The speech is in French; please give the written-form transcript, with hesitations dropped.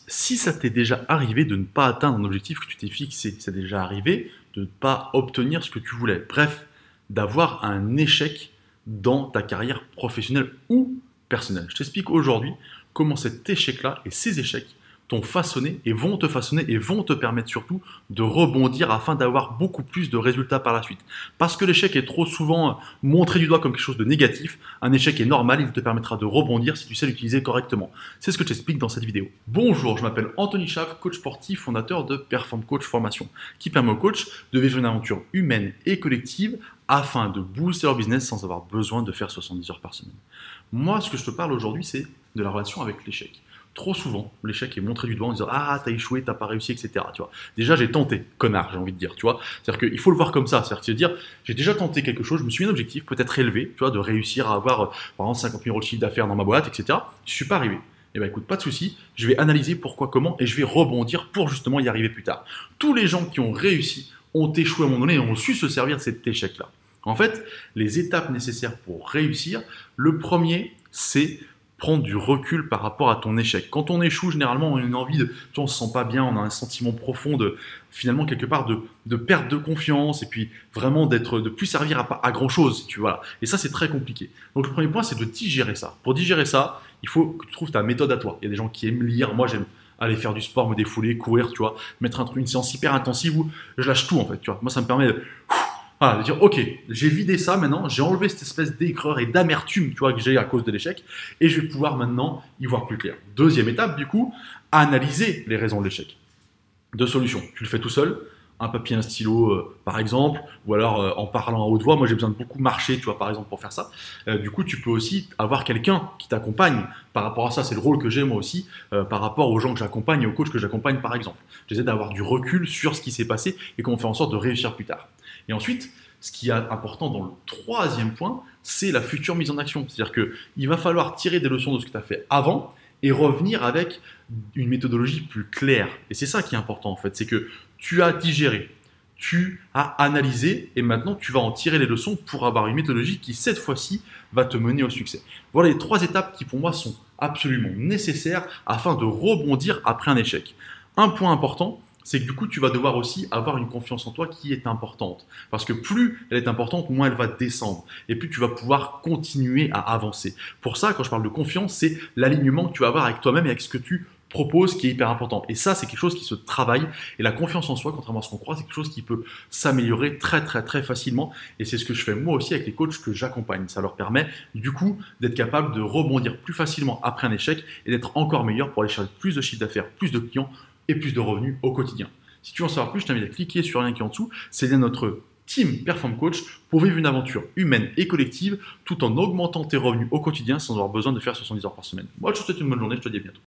Si ça t'est déjà arrivé de ne pas atteindre un objectif que tu t'es fixé, ça t'est déjà arrivé de ne pas obtenir ce que tu voulais, bref, d'avoir un échec dans ta carrière professionnelle ou personnelle. Je t'explique aujourd'hui comment cet échec-là et ces échecs t'ont façonné et vont te permettre surtout de rebondir afin d'avoir beaucoup plus de résultats par la suite. Parce que l'échec est trop souvent montré du doigt comme quelque chose de négatif, un échec est normal, il te permettra de rebondir si tu sais l'utiliser correctement. C'est ce que je t'explique dans cette vidéo. Bonjour, je m'appelle Anthony Chave, coach sportif, fondateur de Perform Coach Formation, qui permet aux coachs de vivre une aventure humaine et collective afin de booster leur business sans avoir besoin de faire 70 heures par semaine. Moi, ce que je te parle aujourd'hui, c'est de la relation avec l'échec. Trop souvent, l'échec est montré du doigt en disant ah t'as échoué, t'as pas réussi, etc. Tu vois. Déjà j'ai tenté, connard, j'ai envie de dire, tu vois. C'est-à-dire qu'il faut le voir comme ça, c'est-à-dire dire j'ai déjà tenté quelque chose, je me suis mis un objectif peut-être élevé, tu vois, de réussir à avoir par exemple 50 000 euros de chiffre d'affaires dans ma boîte, etc. Je suis pas arrivé. Eh bien écoute, pas de souci, je vais analyser pourquoi, comment et je vais rebondir pour justement y arriver plus tard. Tous les gens qui ont réussi ont échoué à un moment donné et ont su se servir de cet échec-là. En fait, les étapes nécessaires pour réussir, le premier, c'est prendre du recul par rapport à ton échec. Quand on échoue, généralement, on a une envie de, on se sent pas bien, on a un sentiment profond de, finalement, quelque part, de perte de confiance et puis vraiment de plus servir à grand chose, si tu vois. Et ça, c'est très compliqué. Donc, le premier point, c'est de digérer ça. Pour digérer ça, il faut que tu trouves ta méthode à toi. Il y a des gens qui aiment lire. Moi, j'aime aller faire du sport, me défouler, courir, tu vois, mettre une séance hyper intensive où je lâche tout, en fait, tu vois. Moi, ça me permet de dire ok, j'ai vidé ça maintenant, j'ai enlevé cette espèce d'aigreur et d'amertume, tu vois, que j'ai à cause de l'échec, et je vais pouvoir maintenant y voir plus clair. Deuxième étape, du coup, analyser les raisons de l'échec. Deux solutions. Tu le fais tout seul, un papier, un stylo, par exemple, ou alors en parlant à haute voix. Moi, j'ai besoin de beaucoup marcher, tu vois, par exemple, pour faire ça. Du coup, tu peux aussi avoir quelqu'un qui t'accompagne par rapport à ça. C'est le rôle que j'ai moi aussi par rapport aux gens que j'accompagne et aux coachs que j'accompagne, par exemple. J'essaie d'avoir du recul sur ce qui s'est passé et comment faire en sorte de réussir plus tard. Et ensuite, ce qui est important dans le troisième point, c'est la future mise en action. C'est-à-dire qu'il va falloir tirer des leçons de ce que tu as fait avant et revenir avec une méthodologie plus claire. Et c'est ça qui est important en fait, c'est que tu as digéré, tu as analysé et maintenant tu vas en tirer les leçons pour avoir une méthodologie qui cette fois-ci va te mener au succès. Voilà les trois étapes qui pour moi sont absolument nécessaires afin de rebondir après un échec. Un point important, c'est que du coup, tu vas devoir aussi avoir une confiance en toi qui est importante. Parce que plus elle est importante, moins elle va descendre. Et plus tu vas pouvoir continuer à avancer. Pour ça, quand je parle de confiance, c'est l'alignement que tu vas avoir avec toi-même et avec ce que tu proposes qui est hyper important. Et ça, c'est quelque chose qui se travaille. Et la confiance en soi, contrairement à ce qu'on croit, c'est quelque chose qui peut s'améliorer très, très, très facilement. Et c'est ce que je fais moi aussi avec les coachs que j'accompagne. Ça leur permet, du coup, d'être capable de rebondir plus facilement après un échec et d'être encore meilleur pour aller chercher plus de chiffre d'affaires, plus de clients et plus de revenus au quotidien. Si tu veux en savoir plus, je t'invite à cliquer sur le lien qui est en dessous. C'est notre team Perform Coach pour vivre une aventure humaine et collective tout en augmentant tes revenus au quotidien sans avoir besoin de faire 70 heures par semaine. Moi, je te souhaite une bonne journée, je te dis à bientôt.